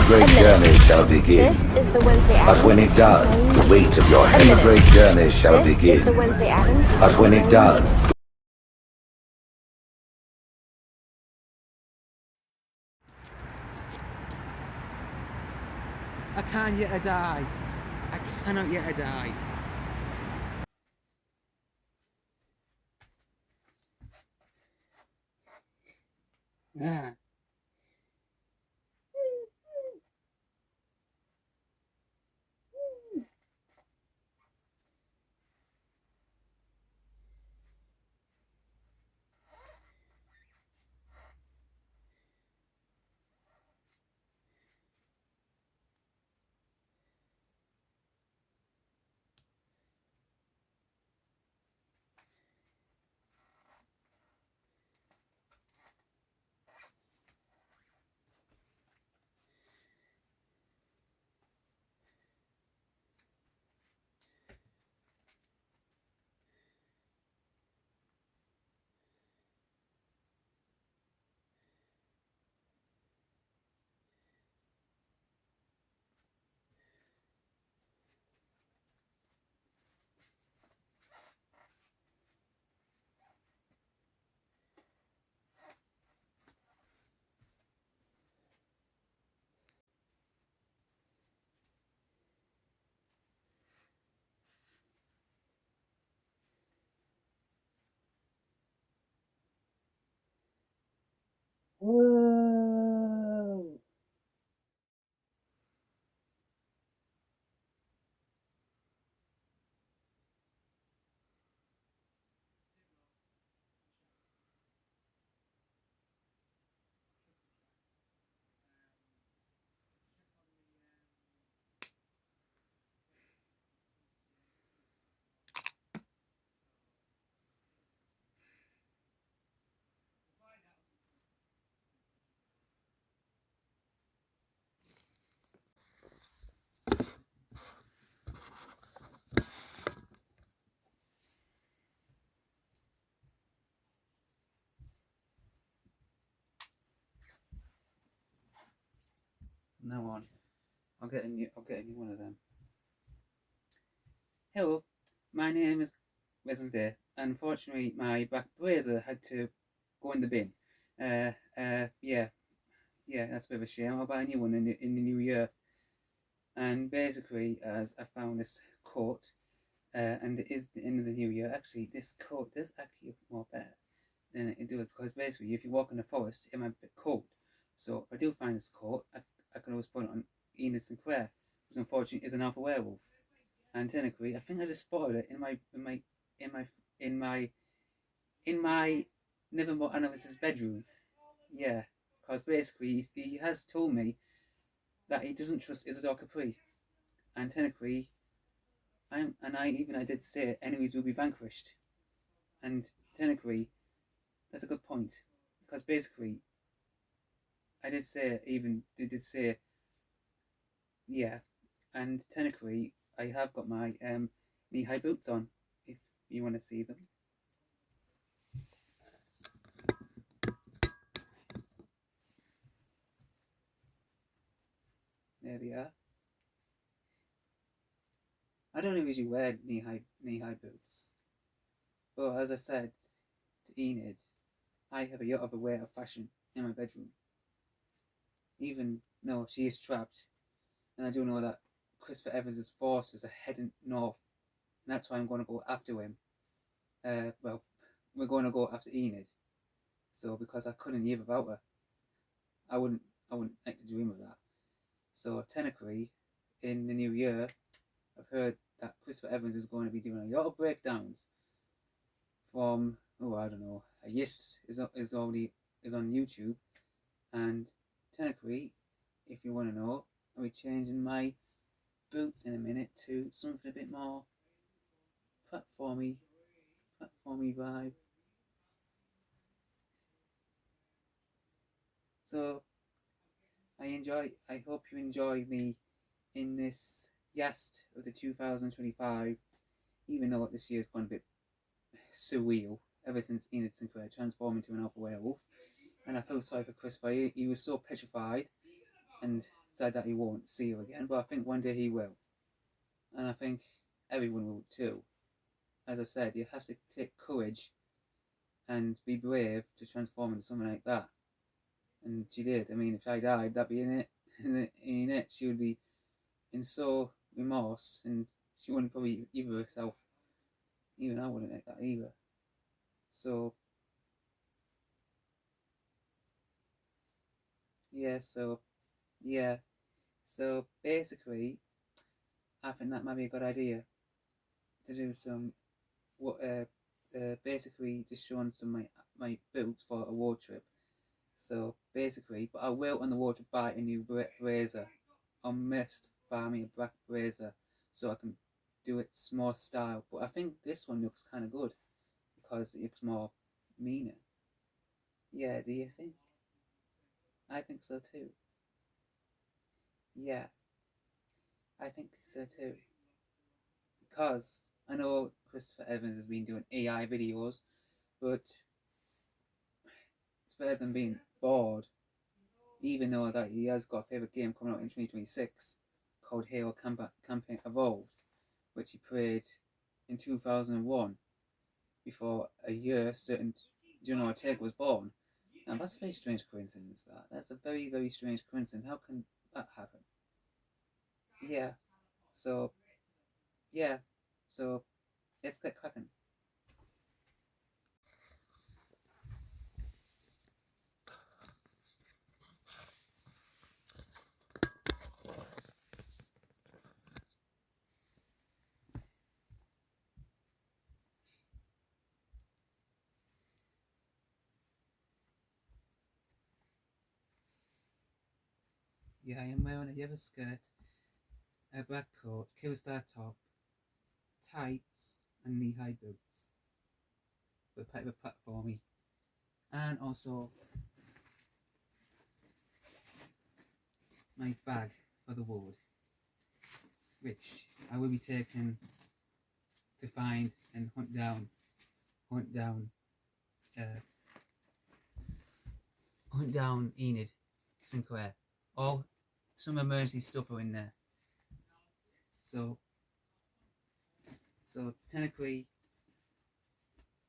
great journey shall begin. This is the Wednesday Addams. But when it does, the weight of your heavy great journey shall This begin. is the Wednesday Addams. But when it does, I can't yet die. I cannot yet die. Ah. Whoa. Now on. I'll get a new one of them. Hello, my name is Wednesday. Unfortunately, my black blazer had to go in the bin. Yeah, that's a bit of a shame. I'll buy a new one in the new year. And basically, as I found this coat, and it is the end of the new year. Actually, this coat does actually look more better than it do, because basically, if you walk in the forest, it might be a bit cold. So if I do find this coat, I can always put it on Enid Sinclair, who's unfortunately is an alpha werewolf. And technically, I think I just spotted it in my Nevermore Anonymous' bedroom. Yeah, because basically he has told me that he doesn't trust Isidore Capri, and technically, I did say enemies will be vanquished, and technically, that's a good point, because basically, I did say yeah, and technically, I have got my knee-high boots on, if you want to see them. There they are. I don't usually wear knee-high boots, but as I said to Enid, I have a lot of a way of fashion in my bedroom. Even though she is trapped, and I do know that Christopher Evans' forces are heading north, and that's why I'm going to go after him. Well, we're going to go after Enid. So because I couldn't live without her, I wouldn't like to dream of that. So technically, in the new year, I've heard that Christopher Evans is going to be doing a lot of breakdowns from, I don't know, Yes is on YouTube, and technically, if you want to know, I'll be changing my boots in a minute to something a bit more platformy vibe. So I hope you enjoy me in this Yast of the 2025, even though this year's gone a bit surreal ever since Enid Sinclair transformed into an alpha werewolf, and I felt sorry for Christopher. He was so petrified, and said that he won't see her again, but I think one day he will. And I think everyone will too. As I said, you have to take courage and be brave to transform into something like that. And she did. I mean, if I died, that'd be in it. In it, she would be in so remorse, and she wouldn't probably either herself. Even I wouldn't like that either. So yeah, yeah, so basically, I think that might be a good idea to do some what basically just showing some of my boots for a road trip. So basically, but I will on the road trip buy a new blazer. I must buy me a black blazer so I can do it more style. But I think this one looks kind of good because it looks more meaner. Yeah, do you think? I think so too. Yeah, I think so too. Because I know Christopher Evans has been doing AI videos, but it's better than being bored. Even though that he has got a favourite game coming out in 2026 called Halo Campaign Evolved, which he played in 2001 before a year certain General Ortega was born. Now that's a very strange coincidence. That's a very, very strange coincidence. How can that happen? Yeah. So yeah. So let's get cracking. Yeah, I am wearing a yellow skirt, a black coat, killstar top, tights, and knee-high boots with paper platformy, and also my bag for the ward, which I will be taking to find and hunt down, uh, hunt down Enid Sinclair. All some emergency stuff are in there. So, so technically,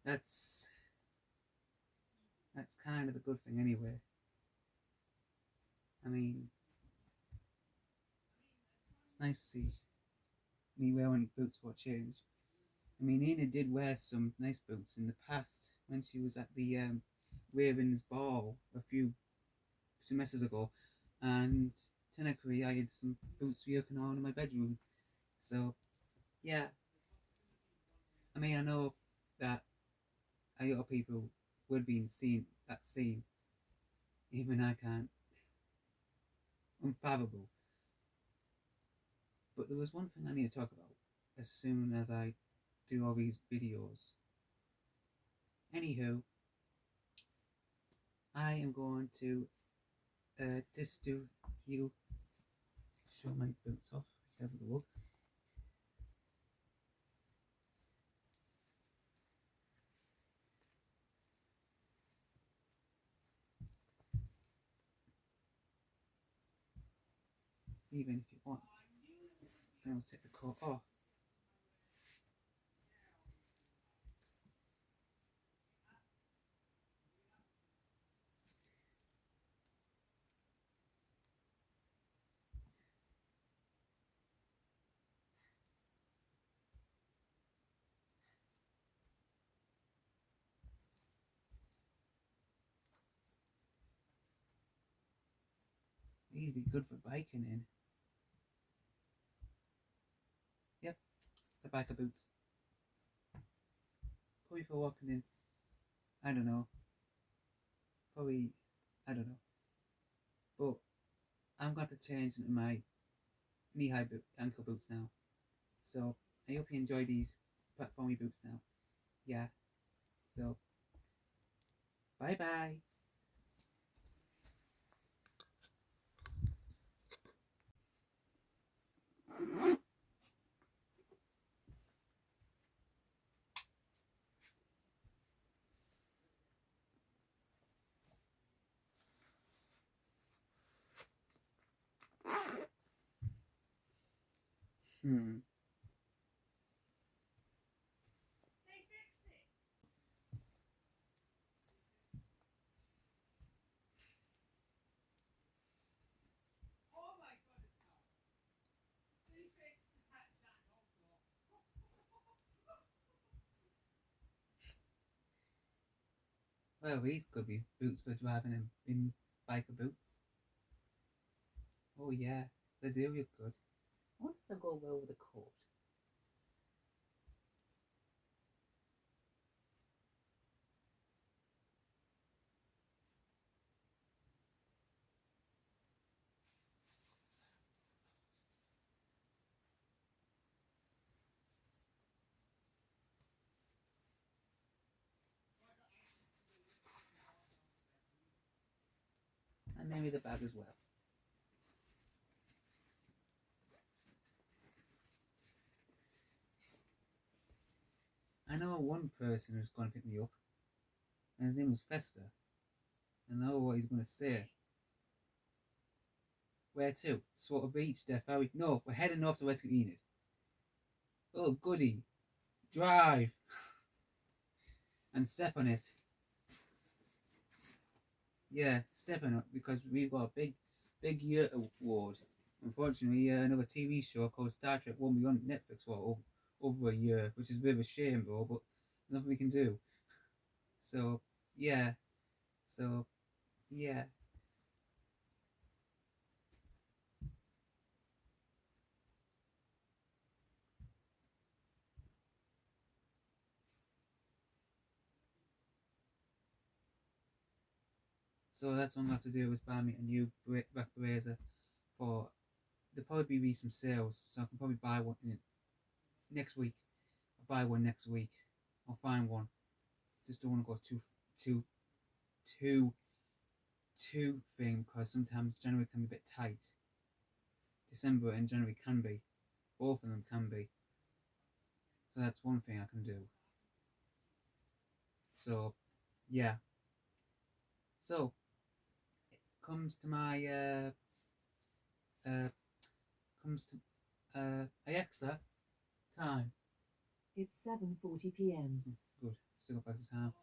that's kind of a good thing anyway. I mean, it's nice to see me wearing boots for a change. I mean, Enid did wear some nice boots in the past when she was at the Ravens Ball a few semesters ago, and technically I had some boots working on in my bedroom. So yeah, I mean I know that a lot of people would be seen that scene, even I can't, unfathomable. But there was one thing I need to talk about as soon as I do all these videos. Anywho, I am going to just do you show my boots off. Have a look. Even if you want, then I'll take the coat off. These be good for biking in. Yep, the biker boots. Probably for walking in. I don't know. Probably, I don't know. But I'm going to change into my knee-high ankle boots now. So I hope you enjoy these platformy boots now. Yeah. So bye bye. Hmm. Well, these could be boots for driving in biker boots. Oh yeah, they do look good. I wonder if they go well with the coat. And maybe the bag as well. I know one person who's going to pick me up, and his name was Fester. And I know what he's going to say. Where to? Slaughter Beach, Death Valley? No, we're heading north to rescue Enid. Oh, goody. Drive! And step on it. Yeah, step on it, because we've got a big year award. Unfortunately, another TV show called Star Trek won't be on Netflix for over a year, which is a bit of a shame, bro, but nothing we can do. So, yeah. So, yeah. So that's what I'm going to have to do is buy me a new back razor for, there'll probably be some sales, so I can probably buy one next week. I'll buy one next week. I'll find one. Just don't want to go too, too, too thing, because sometimes January can be a bit tight. December and January can be. Both of them can be. So that's one thing I can do. So, yeah. So, it comes to my, Alexa, time. It's 7:40 p.m. Good, still got back to time.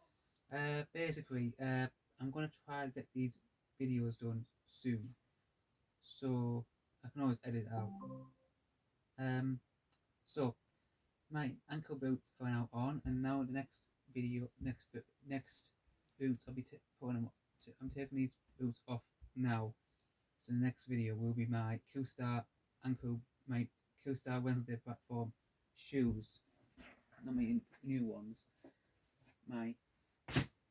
Basically, I'm gonna try to get these videos done soon, so I can always edit out. So my ankle boots are now on, and now the next video, next boots, I'll be putting them. I'm taking these boots off now. So the next video will be my killstar my killstar Wednesday platform shoes, not my new ones, my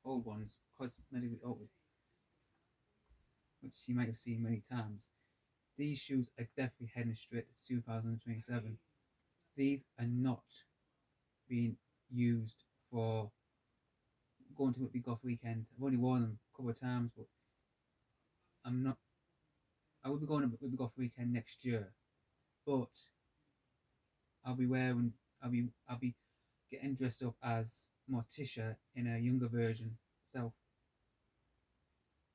old ones, cosmetically altered, which you might have seen many times. These shoes are definitely heading straight to 2027. These are not being used for going to Whitby Goth weekend. I've only worn them a couple of times, but I'm not. I will be going to Whitby Goth weekend next year, but I'll be wearing. I'll be getting dressed up as Morticia in a younger version. So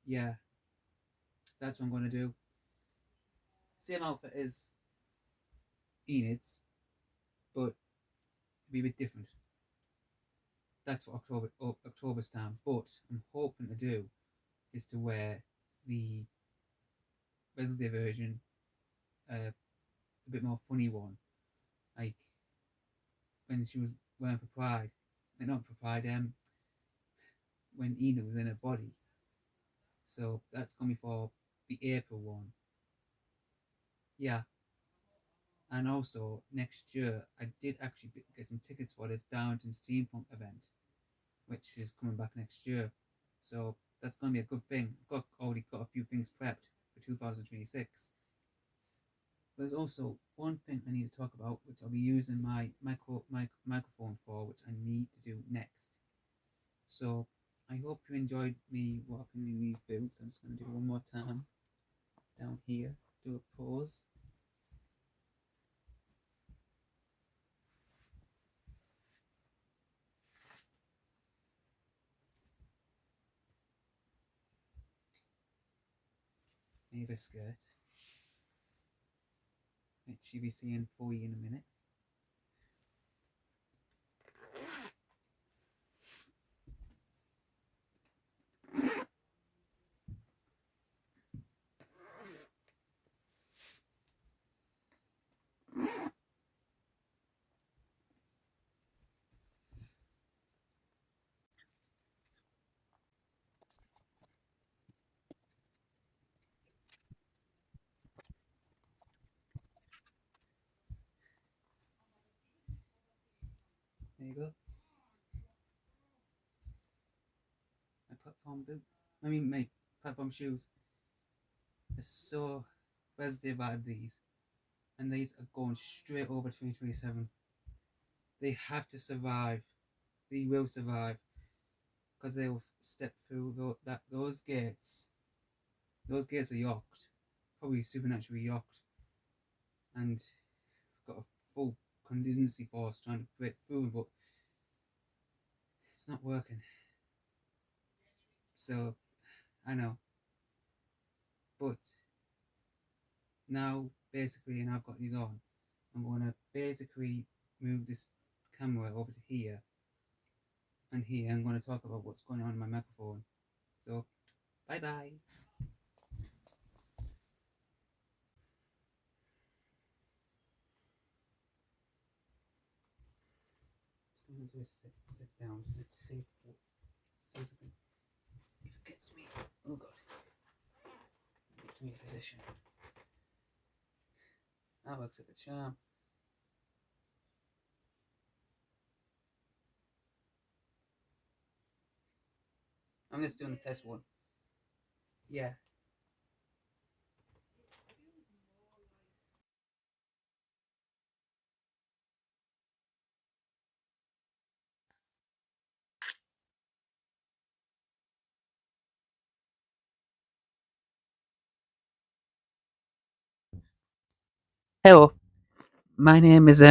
yeah, that's what I'm gonna do. Same outfit as Enid's, but it'll be a bit different. That's what October's time. But I'm hoping to do is to wear the Wednesday version, a bit more funny one, like when she was wearing for Pride, not for Pride, when Enid was in her body. So that's gonna be for the April one. Yeah, and also next year I did actually get some tickets for this Downton Steampunk event, which is coming back next year. So that's gonna be a good thing. Already got a few things prepped for 2026. There's also one thing I need to talk about, which I'll be using my microphone for, which I need to do next. So I hope you enjoyed me walking in these boots. I'm just going to do one more time down here. Do a pause. Maybe a skirt. she'll be seeing for you in a minute. There you go. My platform boots. My platform shoes. They're so positive out of these. And these are going straight over 2027. They have to survive. They will survive. Because they will step through those gates. Those gates are yocked. Probably supernaturally yocked. And got a full contingency force trying to break through, but it's not working. So, I know. But now, basically, and I've got these on, I'm going to basically move this camera over to here and here. I'm going to talk about what's going on in my microphone. So, bye-bye. I'm going to do a sit down. Let's see if it gets me. Oh, God. It gets me in position. That works like a charm. I'm just doing the test one. Yeah. Hello, my name is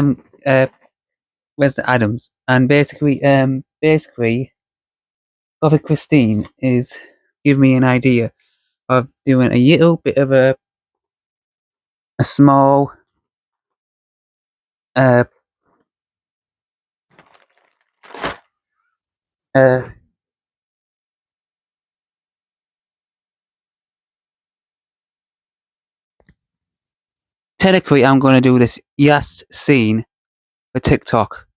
Wesley Adams, and basically, Gothic Christine is giving me an idea of doing a little bit of a small uh uh technically I'm going to do this last scene for TikTok,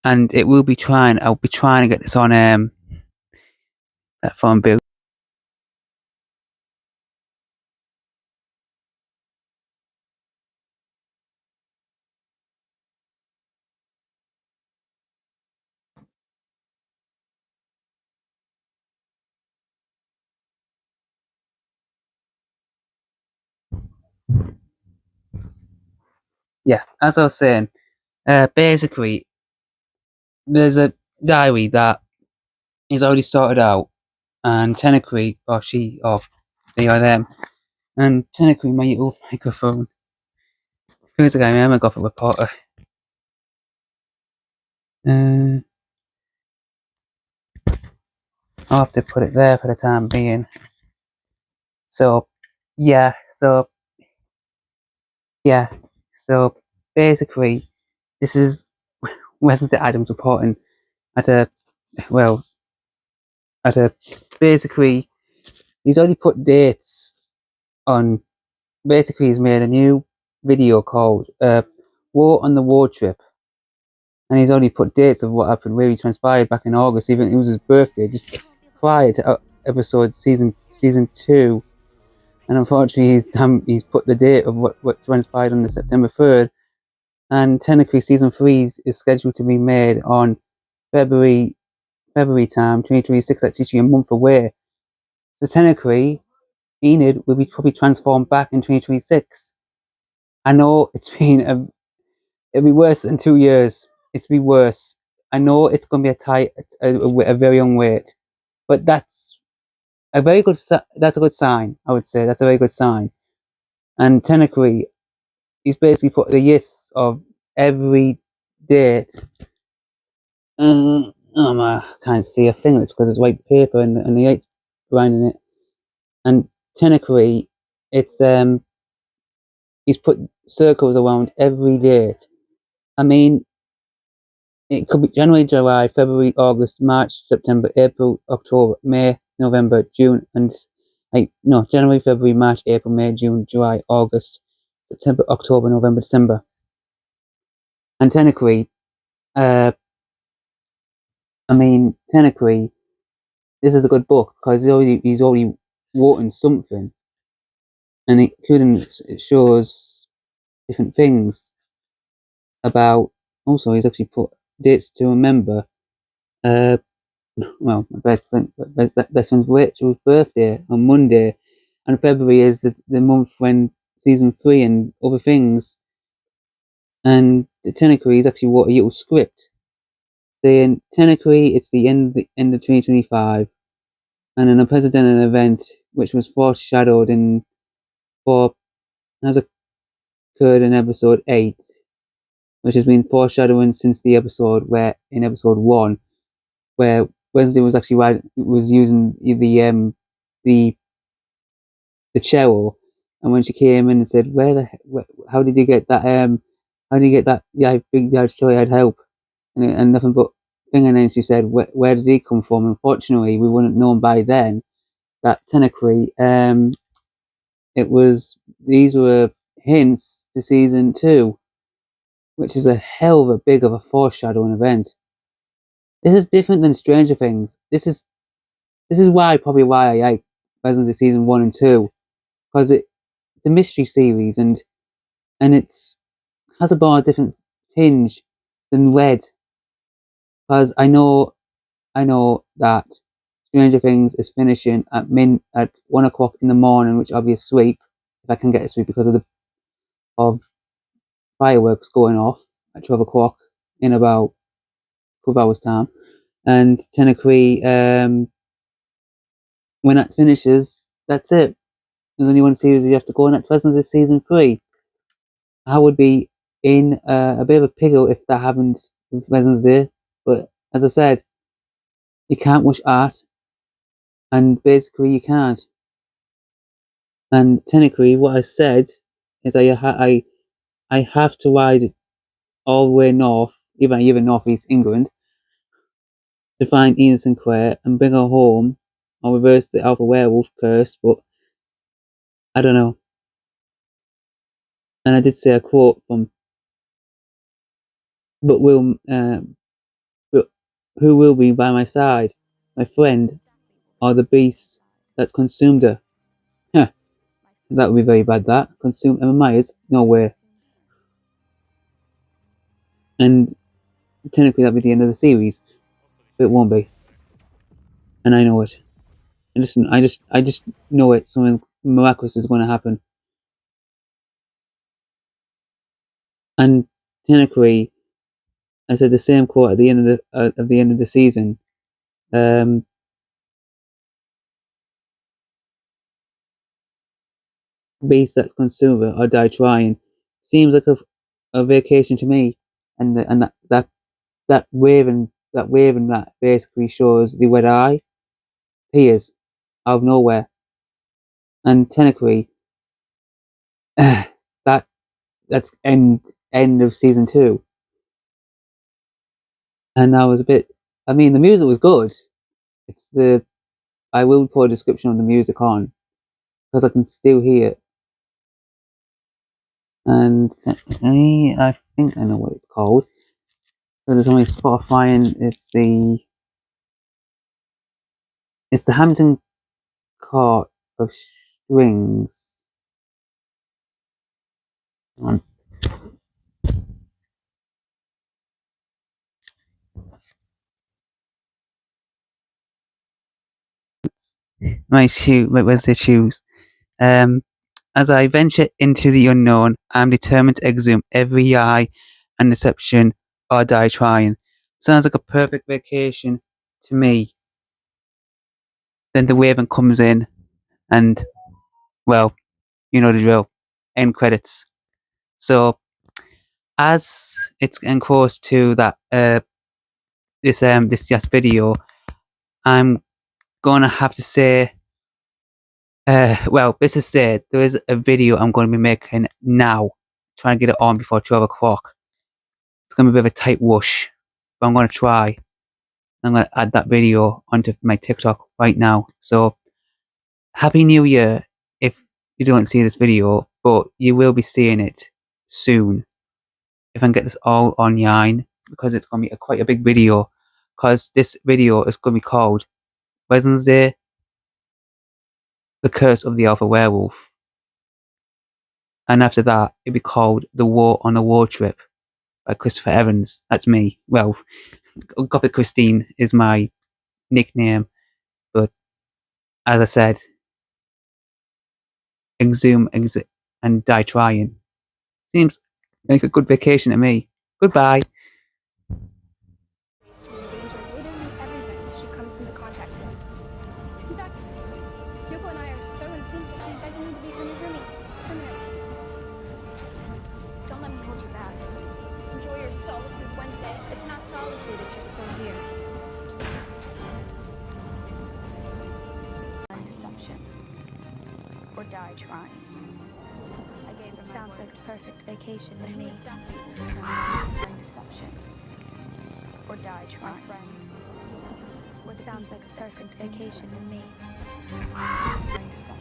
and I'll be trying to get this on that phone bill. Yeah, as I was saying, basically there's a diary that is already sorted out, and technically, they are them, and technically my little microphone feels like I am a Gothic reporter. I'll have to put it there for the time being. So, yeah, so basically, this is Wesley Adams reporting at a, well, at a, basically, he's already put dates on, basically he's made a new video called War on the Road Trip, and he's already put dates of what happened, where he transpired back in August, even it was his birthday, just prior to episode season 2, and unfortunately he's put the date of what transpired on the September 3rd, and technically season 3 is scheduled to be made on February time 2026, actually a month away. So technically Enid will be probably transformed back in 2026. I know it'll be worse than 2 years. It'll be worse. I know it's going to be a very young wait, but that's a good sign. I would say that's a very good sign. And technically, he's basically put the list of every date. Oh my, I can't see a thing. It's because it's white paper and the eight's behind in it. And technically, it's he's put circles around every date. I mean, it could be January, July, February, August, March, September, April, October, May, November, June, and January, February, March, April, May, June, July, August, September, October, November, December. And technically, technically, this is a good book because he's already written something, and it shows different things about. Also, he's actually put dates to remember. My best friend's Rachel's birthday on Monday, and February is the month when season 3 and other things. And technically, he's actually wrote a little script saying technically it's the end of 2025, and an unprecedented event which was foreshadowed has occurred in episode 8, which has been foreshadowing since the episode where in episode 1, where Wesley was actually using the cello, and when she came in and said, how did you get that yeah, big yard show I had help, and nothing but thing, and then she said, where does he come from? Unfortunately, we wouldn't known by then that technically these were hints to season 2, which is a hell of a big of a foreshadowing event. This is different than Stranger Things. This is probably why I like Resident Evil season 1 and 2, because it's a mystery series, and it's has a more different tinge than Red. Because I know that Stranger Things is finishing at 1 o'clock in the morning, which I'll be asleep if I can get asleep because of fireworks going off at 12 o'clock in about 12 hours time, and technically when that finishes, that's it. There's only one series you have to go on. That wasn't season 3. I would be in a bit of a pickle if that happened with Wednesday. But as I said, you can't watch art, and basically you can't. And technically, what I said is I have to ride all the way north, even northeast England, to find Ina Sinclair and bring her home, or reverse the Alpha Werewolf curse. But I don't know. And I did say a quote from, but who will be by my side, my friend, or the beast that's consumed her? Huh, that would be very bad. That consume Emma Myers? No way. And technically, that'd be the end of the series, but it won't be. And I know it. I just know it. Something miraculous is going to happen. And technically, I said the same quote at the end of the season. Beast that's consumed or die trying seems like a vacation to me, and that waving that basically shows the red eye appears out of nowhere, and technically that's end of season 2. And I was a bit. I mean, the music was good. I will put a description of the music on because I can still hear it. And I think I know what it's called. So there's only Spotify, and it's the Hampton Court of Strings. On. Where's the shoes? As I venture into the unknown, I'm determined to exhume every lie and deception or die trying. Sounds like a perfect vacation to me. Then the Raven comes in, and, well, you know the drill. End credits. So, as it's getting close to that, this last video, I'm gonna have to say Well, this is it. There is a video I'm going to be making now. Trying to get it on before 12 o'clock. It's going to be a bit of a tight whoosh, but I'm going to try. I'm going to add that video onto my TikTok right now. So, Happy New Year if you don't see this video, but you will be seeing it soon. If I can get this all online, because it's going to be quite a big video. Because this video is going to be called Wednesday, The Curse of the Alpha Werewolf. And after that, it'll be called The War on a War Trip by Christopher Evans. That's me. Well, Gothic Christine is my nickname, but as I said, exhume, and die trying. Seems like a good vacation to me. Goodbye. To endanger literally everybody she comes into contact with. In fact, Yoko and I are so in sync that she's begging me to become her roomie permanently. Don't let me hold you back. Enjoy your solitude Wednesday. It's not solitude if you're still here. Deception. Or die trying. I gave her Sounds like a perfect vacation to me. exactly. Trying deception. Or die My trying. friend. What sounds like a perfect vacation to me. Trying deception.